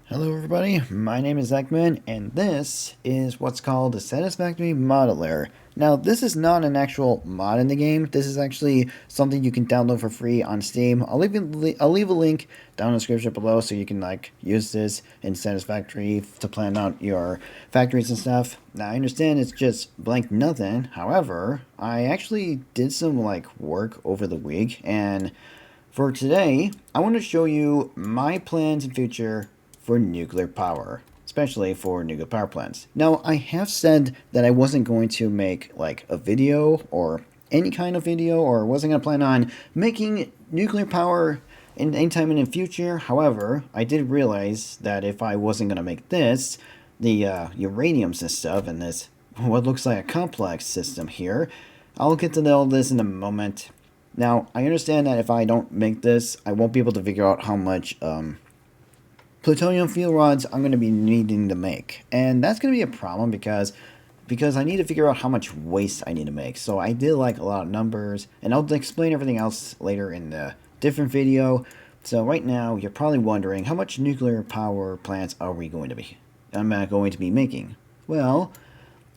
Hello everybody, my name is Ekman, and this is what's called the Satisfactory modeler. Now, this is not an actual mod in the game. This is actually something you can download for free on Steam. I'll leave a link down in the description below so you can use this in Satisfactory to plan out your factories and stuff. Now, I understand it's just blank nothing. However, I actually did some work over the week, and for today, I want to show you my plans and future for nuclear power, especially for nuclear power plants. Now, I have said that I wasn't going to make a video or any kind of video, or wasn't going to plan on making nuclear power in any time in the future. However, I did realize that if I wasn't going to make this, the uraniums and stuff, and this what looks like a complex system here, I'll get to all this in a moment. Now, I understand that if I don't make this, I won't be able to figure out how much plutonium fuel rods I'm going to be needing to make. And that's going to be a problem because I need to figure out how much waste I need to make. So I did a lot of numbers, and I'll explain everything else later in the different video. So right now, you're probably wondering, how much nuclear power plants are we going to be? I'm going to be making. Well,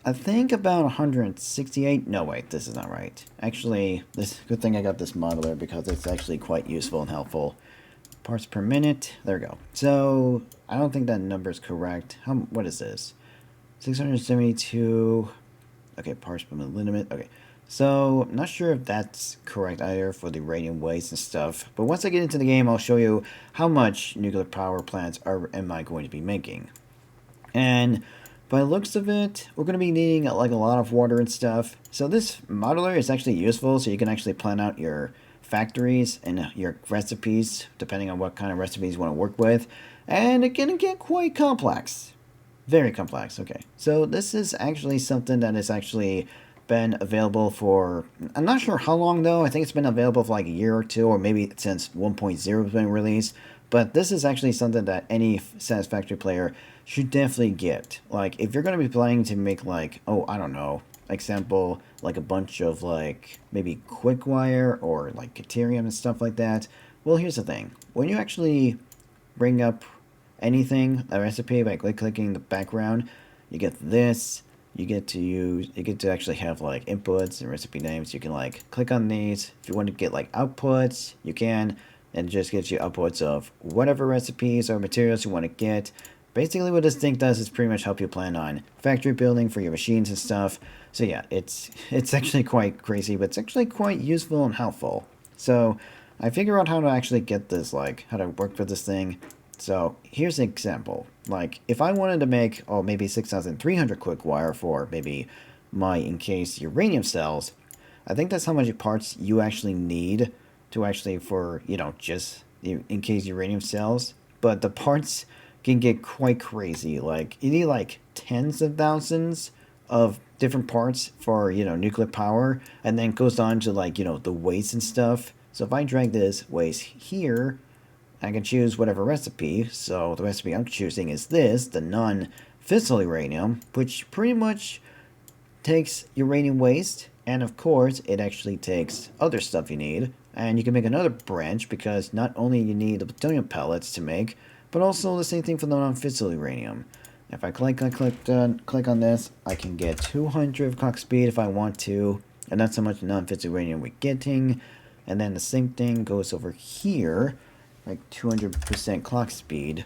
I think about 168. No, wait, this is not right. Actually, this good thing I got this modeler because it's actually quite useful and helpful. Parts per minute. There we go. So I don't think that number is correct. What is this? 672. Okay, parts per minute. Okay. So I'm not sure if that's correct either for the radium waste and stuff. But once I get into the game, I'll show you how much nuclear power plants am I going to be making. And by the looks of it, we're going to be needing a lot of water and stuff. So this modeler is actually useful, so you can actually plan out your factories and your recipes, depending on what kind of recipes you want to work with. And it can get quite complex. Very complex, okay. So this is actually something that has actually been available for, I'm not sure how long though. I think it's been available for a year or two, or maybe since 1.0 has been released. But this is actually something that any Satisfactory player should definitely get. If you're going to be planning to make oh, I don't know, example, a bunch of maybe quick wire or deuterium and stuff like that. Well, here's the thing. When you actually bring up anything, a recipe, by clicking the background, you get this. You get to actually have inputs and recipe names. You can click on these. If you want to get outputs, you can, and it just gives you outputs of whatever recipes or materials you want to get. Basically, what this thing does is pretty much help you plan on factory building for your machines and stuff. So yeah, it's actually quite crazy, but it's actually quite useful and helpful. So I figure out how to actually get this, how to work with this thing. So here's an example. If I wanted to make, oh, maybe 6,300 quick wire for maybe my encased uranium cells, I think that's how much parts you actually need to actually for, just encased uranium cells. But the parts can get quite crazy. You need tens of thousands of different parts for, nuclear power, and then it goes on to the waste and stuff. So if I drag this waste here, I can choose whatever recipe. So the recipe I'm choosing is this, the non-fissile uranium, which pretty much takes uranium waste, and of course it actually takes other stuff you need. And you can make another branch because not only you need the plutonium pellets to make, but also the same thing for the non-fissile uranium. If I click on this, I can get 200 clock speed if I want to, and that's how much non-fissile uranium we're getting. And then the same thing goes over here, 200% clock speed.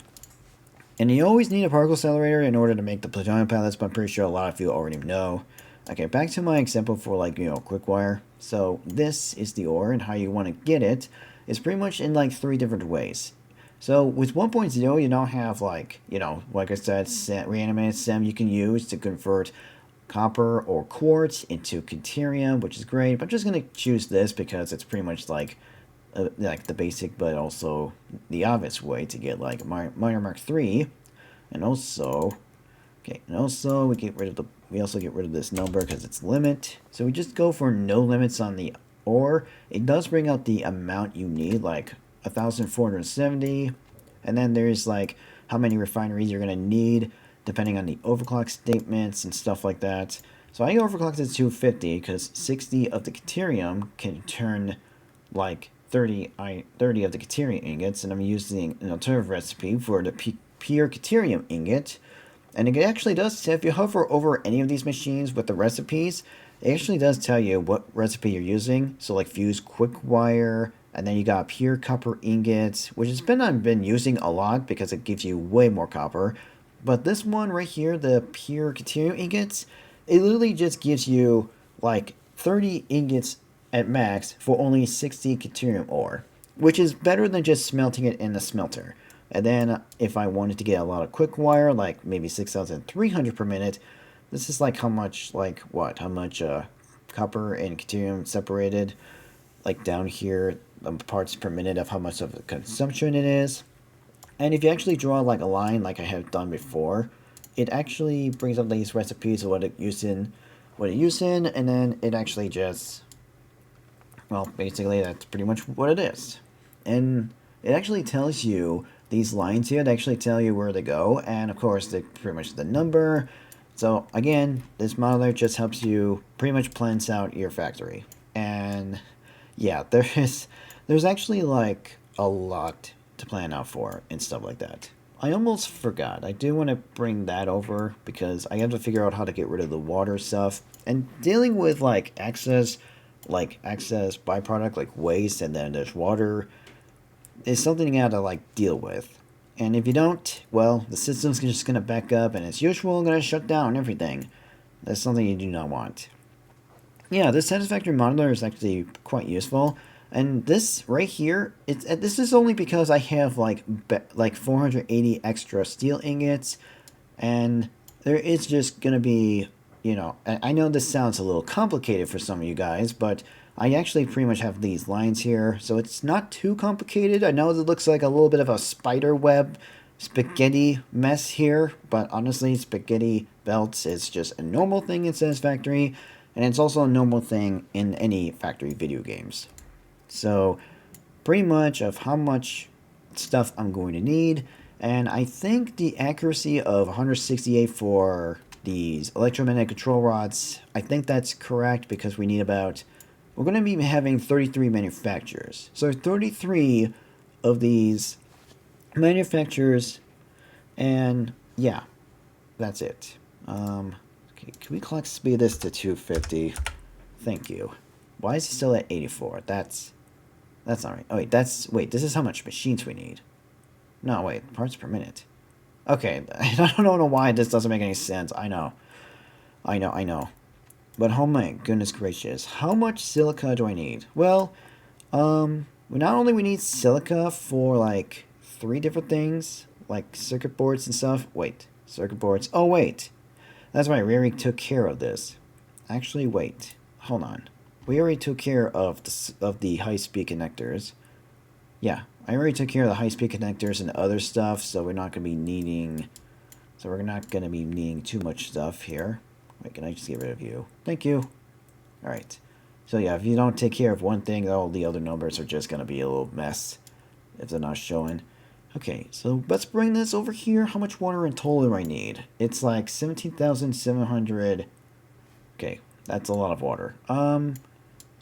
And you always need a particle accelerator in order to make the plutonium pellets, but I'm pretty sure a lot of you already know. Okay, back to my example for quick wire. So this is the ore, and how you want to get it is pretty much in 3 different ways. So with 1.0, you now have like I said, reanimated SEM you can use to convert copper or quartz into deuterium, which is great. But I'm just gonna choose this because it's pretty much like the basic, but also the obvious way to get minor Mark III, and also we also get rid of this number because it's limit. So we just go for no limits on the ore. It does bring out the amount you need, 1,470, and then there's how many refineries you're gonna need depending on the overclock statements and stuff like that. So I overclocked it to 250 because 60 of the deuterium can turn 30 of the deuterium ingots, and I'm using an alternative recipe for the pure deuterium ingot. And it actually does, if you hover over any of these machines with the recipes, it actually does tell you what recipe you're using. So like fused quick wire, and then you got pure copper ingots, which has I've been using a lot because it gives you way more copper. But this one right here, the pure deuterium ingots, it literally just gives you like 30 ingots at max for only 60 deuterium ore, which is better than just smelting it in the smelter. And then if I wanted to get a lot of quick wire, like maybe 6,300 per minute, this is like how much, like what, how much copper and deuterium separated, like down here, parts per minute of how much of a consumption it is. And if you actually draw like a line like I have done before, it actually brings up these recipes of what it used in, and then it actually just, well, basically that's pretty much what it is. And it actually tells you these lines here, they actually tell you where to go, and of course they pretty much the number. So again, this modeler just helps you pretty much plans out your factory. And yeah, there's actually like a lot to plan out for and stuff like that. I almost forgot. I do want to bring that over because I have to figure out how to get rid of the water stuff and dealing with like excess byproduct like waste, and then there's water is something you have to like deal with. And if you don't, well, the system's just gonna back up and as usual gonna shut down everything. That's something you do not want. Yeah, this Satisfactory modeler is actually quite useful. And this right here, this is only because I have like 480 extra steel ingots, and there is just gonna be, I know this sounds a little complicated for some of you guys, but I actually pretty much have these lines here, so it's not too complicated. I know it looks like a little bit of a spider web spaghetti mess here, but honestly, spaghetti belts is just a normal thing in Satisfactory, and it's also a normal thing in any factory video games. So pretty much of how much stuff I'm going to need, and I think the accuracy of 168 for these electromagnetic control rods, I think that's correct because we're going to be having 33 manufacturers. So 33 of these manufacturers, and yeah, that's it. Okay, can we clock speed this to 250? Thank you. Why is it still at 84? That's not right. Oh, wait, this is how much machines we need. No, wait, parts per minute. Okay, I don't know why this doesn't make any sense. I know. But oh my goodness gracious, how much silica do I need? Well, not only we need silica for like 3 different things, like circuit boards and stuff. Wait, circuit boards. Oh wait, that's right. We already took care of this. Actually, wait, hold on. We already took care of the high-speed connectors. Yeah, I already took care of the high-speed connectors and other stuff, so we're not going to be needing... So we're not going to be needing too much stuff here. Wait, can I just get rid of you? Thank you. Alright. So yeah, if you don't take care of one thing, all the other numbers are just going to be a little mess if they're not showing. Okay, so let's bring this over here. How much water in total do I need? It's like 17,700... Okay, that's a lot of water.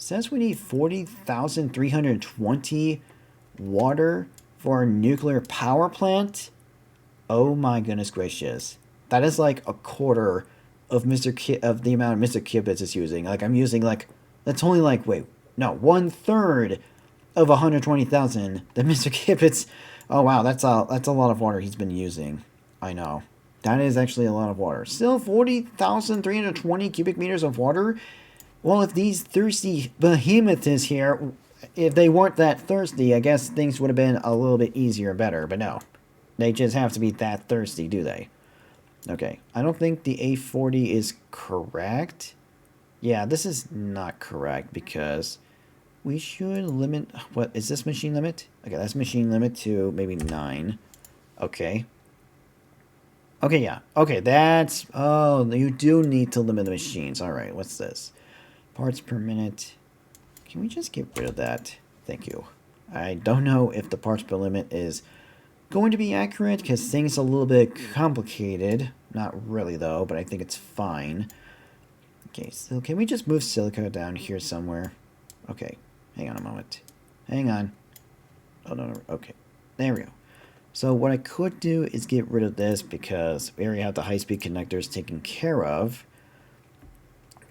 Says we need 40,320 water for our nuclear power plant. Oh my goodness gracious. That is like a quarter of of the amount Mr. Kibitz is using. Like I'm using like, that's only like, wait, no, 1/3 of 120,000 that Mr. Kibitz, oh wow, that's a lot of water he's been using. I know. That is actually a lot of water. Still 40,320 cubic meters of water. Well, if these thirsty behemoths here, if they weren't that thirsty, I guess things would have been a little bit easier and better. But no, they just have to be that thirsty, do they? Okay, I don't think the A40 is correct. Yeah, this is not correct because we should limit... What is this machine limit? Okay, that's machine limit to maybe 9. Okay. Okay, yeah. Okay, that's... Oh, you do need to limit the machines. Alright, what's this? Parts per minute. Can we just get rid of that? Thank you. I don't know if the parts per limit is going to be accurate because things are a little bit complicated. Not really though, but I think it's fine. Okay, so can we just move silica down here somewhere? Okay, hang on a moment. Hang on. Oh, no. Okay, there we go. So what I could do is get rid of this because we already have the high-speed connectors taken care of.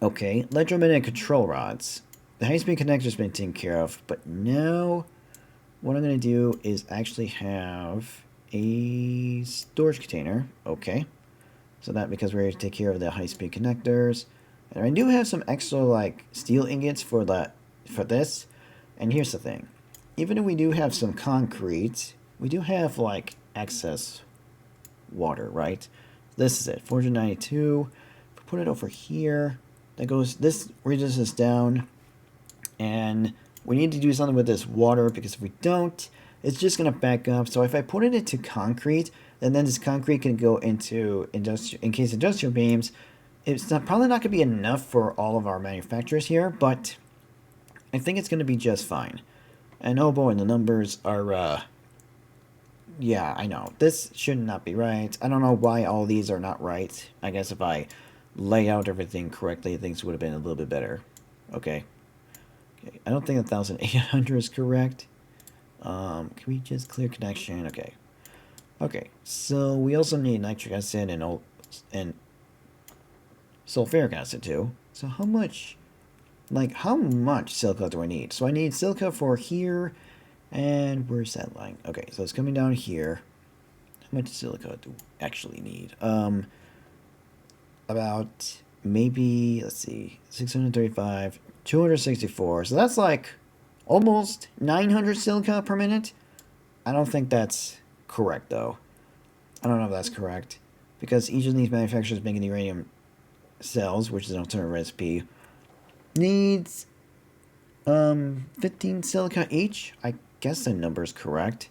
Okay, electromagnetic control rods. The high-speed connector's been taken care of, but now what I'm going to do is actually have a storage container. Okay, so that because we're going to take care of the high-speed connectors. And I do have some extra like steel ingots for this. And here's the thing. Even if we do have some concrete, we do have like excess water, right? This is it, 492. If we put it over here, that goes, this reduces this down. And we need to do something with this water because if we don't, it's just going to back up. So if I put it into concrete, then this concrete can go into industrial beams. It's probably not going to be enough for all of our manufacturers here, but I think it's going to be just fine. And oh boy, the numbers are, yeah, I know. This should not be right. I don't know why all these are not right. I guess if I lay out everything correctly, things would have been a little bit better. Okay. Okay. I don't think 1,800 is correct. Can we just clear connection? Okay. Okay. So we also need nitric acid and sulfuric acid too. So how much silica do I need? So I need silica for here, and where's that line? Okay, so it's coming down here. How much silica do we actually need? About maybe, let's see, 635, 264. So that's like almost 900 silica per minute. I don't think that's correct though. I don't know if that's correct because each of these manufacturers making the uranium cells, which is an alternate recipe, needs 15 silica each. I guess the number is correct.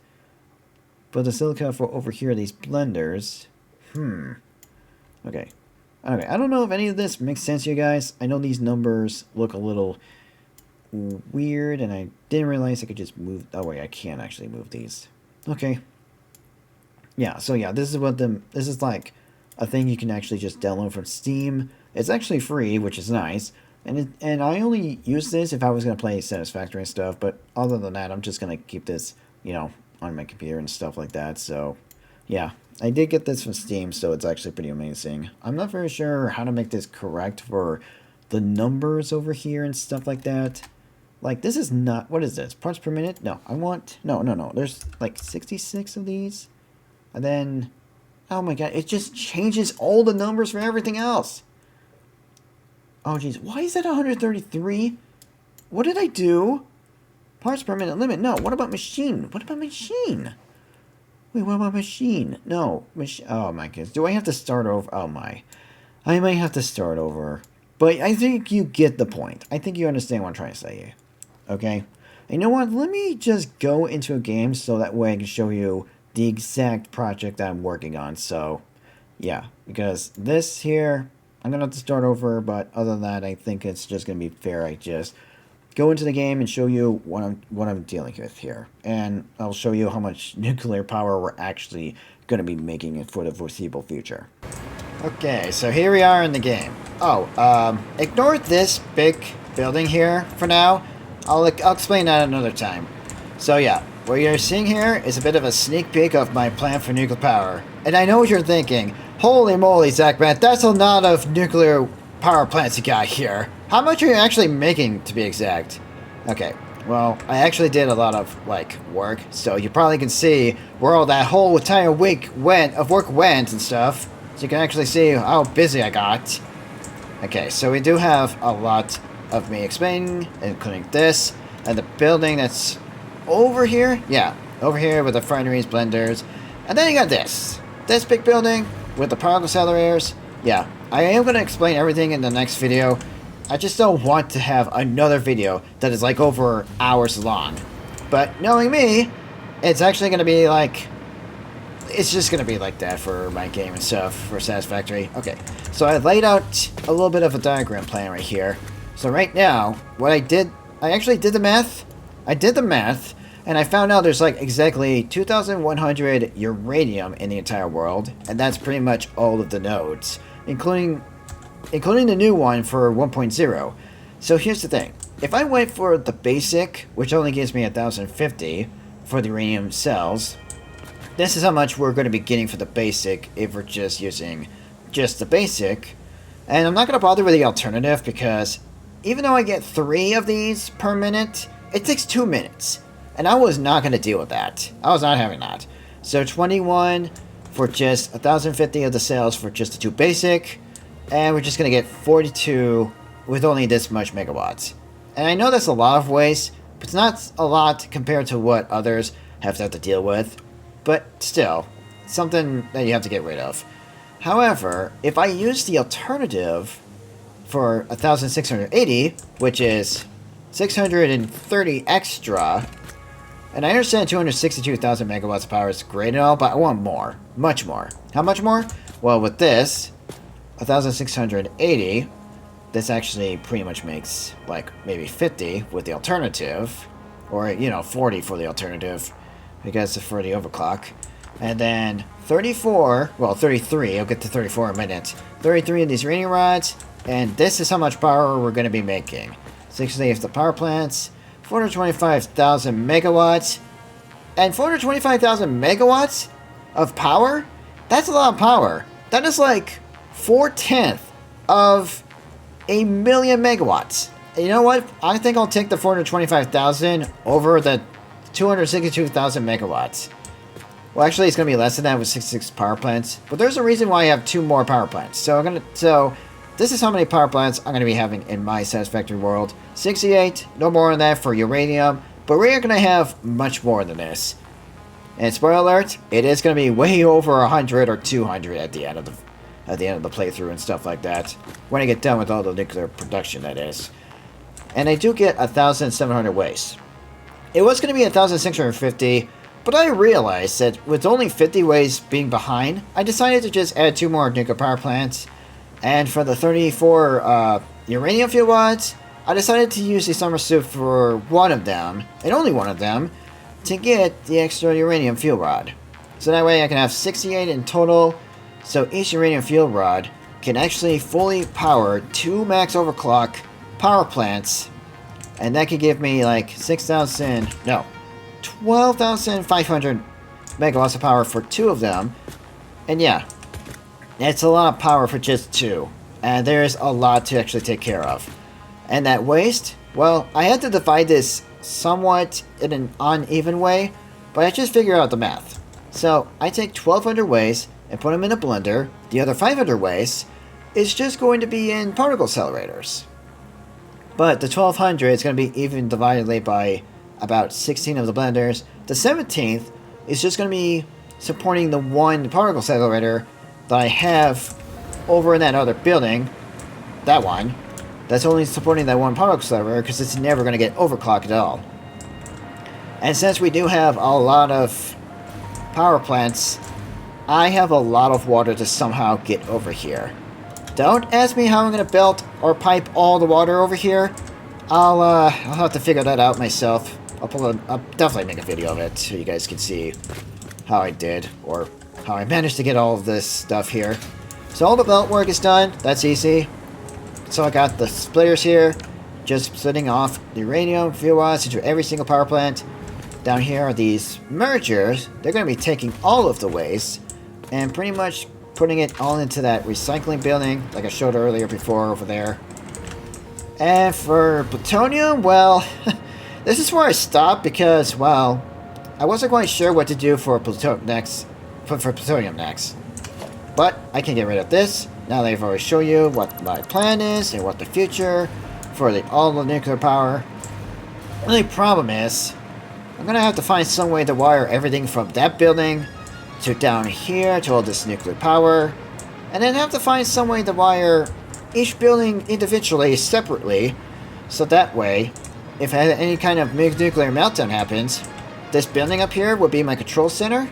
But the silica for over here, these blenders. Okay. Okay, I don't know if any of this makes sense to you guys. I know these numbers look a little weird, and I didn't realize I could just move. Oh wait, I can't actually move these. Okay. Yeah, so yeah, this is like a thing you can actually just download from Steam. It's actually free, which is nice. And I only use this if I was going to play Satisfactory and stuff, but other than that, I'm just going to keep this, you know, on my computer and stuff like that. So, yeah, I did get this from Steam, so it's actually pretty amazing. I'm not very sure how to make this correct for the numbers over here and stuff like that. Like, this is not, what is this, parts per minute? No, I want, no, there's like 66 of these. And then, oh my god, it just changes all the numbers for everything else. Oh, jeez. Why is that 133? What did I do? Parts per minute limit. No. What about machine? What about machine? Wait, what about machine? No. Oh, my goodness. Do I have to start over? Oh, my. I might have to start over. But I think you get the point. I think you understand what I'm trying to say. Okay? You know what? Let me just go into a game so that way I can show you the exact project that I'm working on. So, yeah. Because this here, I'm going to have to start over, but other than that, I think it's just going to be fair. I just go into the game and show you what I'm dealing with here. And I'll show you how much nuclear power we're actually going to be making it for the foreseeable future. Okay, so here we are in the game. Oh, ignore this big building here for now. I'll explain that another time. So yeah, what you're seeing here is a bit of a sneak peek of my plan for nuclear power. And I know what you're thinking. Holy moly, Zach, man, that's a lot of nuclear power plants you got here. How much are you actually making, to be exact? Okay, well, I actually did a lot of, like, work, so you probably can see where all that whole entire week of work went and stuff. So you can actually see how busy I got. Okay, so we do have a lot of me explaining, including this, and the building that's over here. Yeah, over here with the refineries, blenders. And then you got this big building with the power accelerators. Yeah, I am going to explain everything in the next video. I just don't want to have another video that is like over hours long. But knowing me, it's actually going to be like, it's just going to be like that for my game and stuff for Satisfactory. Okay, so I laid out a little bit of a diagram plan right here. So right now, what I did, I actually did the math. I did the math, and I found out there's like exactly 2,100 uranium in the entire world, and that's pretty much all of the nodes, including the new one for 1.0. So here's the thing. If I went for the basic, which only gives me 1,050 for the uranium cells, this is how much we're going to be getting for the basic if we're just using just the basic. And I'm not going to bother with the alternative because even though I get 3 of these per minute, it takes 2 minutes. And I was not going to deal with that. I was not having that. So 21 for just 1,050 of the cells for just the 2 basic. And we're just going to get 42 with only this much megawatts. And I know that's a lot of waste, but it's not a lot compared to what others have to deal with. But still, something that you have to get rid of. However, if I use the alternative for 1,680, which is 630 extra, and I understand 262,000 megawatts of power is great and all, but I want more. Much more. How much more? Well, with this, 1,680, this actually pretty much makes, like, maybe 50 with the alternative. Or, 40 for the alternative, because it's for the overclock. And then 34, well, 33, I'll get to 34 in a minute. 33 of these radiant rods, and this is how much power we're going to be making. 60 of the power plants, 425,000 megawatts, and 425,000 megawatts of power? That's a lot of power. That is like 4/10 of a million megawatts. And you know what? I think I'll take the 425,000 over the 262,000 megawatts. Well, actually, it's going to be less than that with 66 power plants. But there's a reason why I have 2 more power plants. So this is how many power plants I'm going to be having in my Satisfactory world. 68, no more than that for uranium. But we're going to have much more than this. And spoiler alert, it is going to be way over 100 or 200 at the end of the playthrough and stuff like that. When I get done with all the nuclear production, that is. And I do get 1,700 waste. It was going to be 1,650, but I realized that with only 50 waste being behind, I decided to just add 2 more nuclear power plants. And for the 34 uranium fuel rods, I decided to use the summer soup for one of them, and only one of them, to get the extra uranium fuel rod. So that way I can have 68 in total, so each uranium fuel rod can actually fully power 2 max overclock power plants, and that could give me like 12,500 megawatts of power for 2 of them. And yeah, it's a lot of power for just 2, and there's a lot to actually take care of. And that waste, well, I had to divide this somewhat in an uneven way, but I just figured out the math. So I take 1,200 waste and put them in a blender. The other 500 waste is just going to be in particle accelerators. But the 1,200 is going to be even divided by about 16 of the blenders. The 17th is just going to be supporting the one particle accelerator that I have over in that other building. That one. That's only supporting that one particle accelerator because it's never going to get overclocked at all. And since we do have a lot of power plants, I have a lot of water to somehow get over here. Don't ask me how I'm going to belt or pipe all the water over here. I'll have to figure that out myself. I'll definitely make a video of it so you guys can see how I did, or how I managed to get all of this stuff here. So all the belt work is done. That's easy. So I got the splitters here, just splitting off the uranium fuel rods into every single power plant. Down here are these mergers. They're going to be taking all of the waste and pretty much putting it all into that recycling building, like I showed earlier before over there. And for plutonium, well, this is where I stopped because, well, I wasn't quite sure what to do for plutonium next. But I can get rid of this. Now that I've already shown you what my plan is and what the future for all the nuclear power. The only problem is, I'm going to have to find some way to wire everything from that building to down here to all this nuclear power. And then have to find some way to wire each building individually, separately. So that way, if any kind of nuclear meltdown happens, this building up here will be my control center.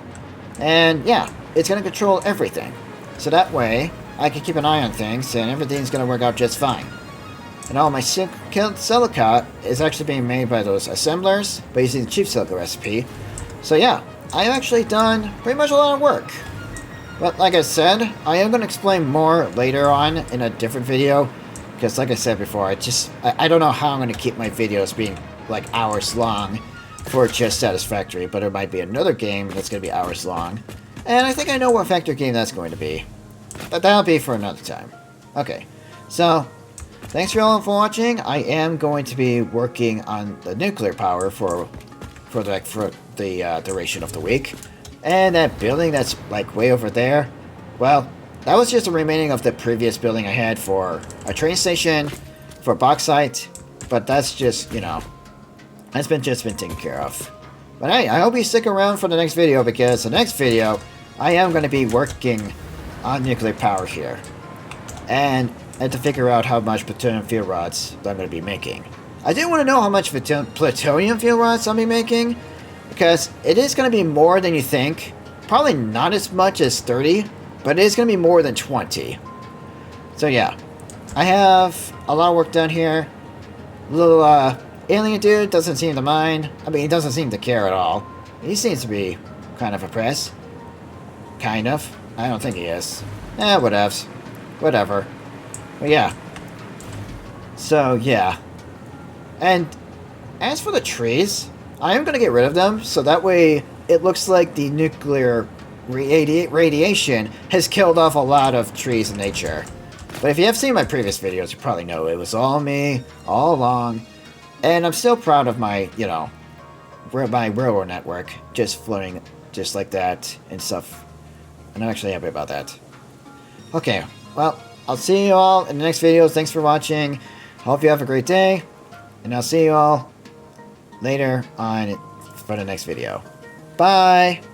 And yeah, it's going to control everything. So that way, I can keep an eye on things and everything's going to work out just fine. And all my silica is actually being made by those assemblers by using the cheap silica recipe. So yeah, I've actually done pretty much a lot of work. But like I said, I am going to explain more later on in a different video. Because like I said before, I don't know how I'm going to keep my videos being like hours long. for just Satisfactory, but there might be another game that's going to be hours long. And I think I know what factor game that's going to be. But that'll be for another time. Okay, so thanks for all for watching. I am going to be working on the nuclear power for the duration of the week. And that building that's like way over there, well, that was just the remaining of the previous building I had for a train station, for bauxite, but that's just, you know, that's just been taken care of. But hey, I hope you stick around for the next video, because the next video, I am going to be working on nuclear power here. And I have to figure out how much plutonium fuel rods I'm going to be making. I do want to know how much plutonium fuel rods I'll be making, because it is going to be more than you think. Probably not as much as 30, but it is going to be more than 20. So yeah, I have a lot of work done here. Little alien dude doesn't seem to mind. I mean, he doesn't seem to care at all. He seems to be kind of impressed. Kind of. I don't think he is. Whatevs. Whatever. But yeah. So, yeah. And as for the trees, I am going to get rid of them, so that way it looks like the nuclear radiation has killed off a lot of trees in nature. But if you have seen my previous videos, you probably know it was all me, all along. And I'm still proud of my, you know, my railroad network just floating just like that and stuff. And I'm actually happy about that. Okay, well, I'll see you all in the next video. Thanks for watching. Hope you have a great day. And I'll see you all later on for the next video. Bye!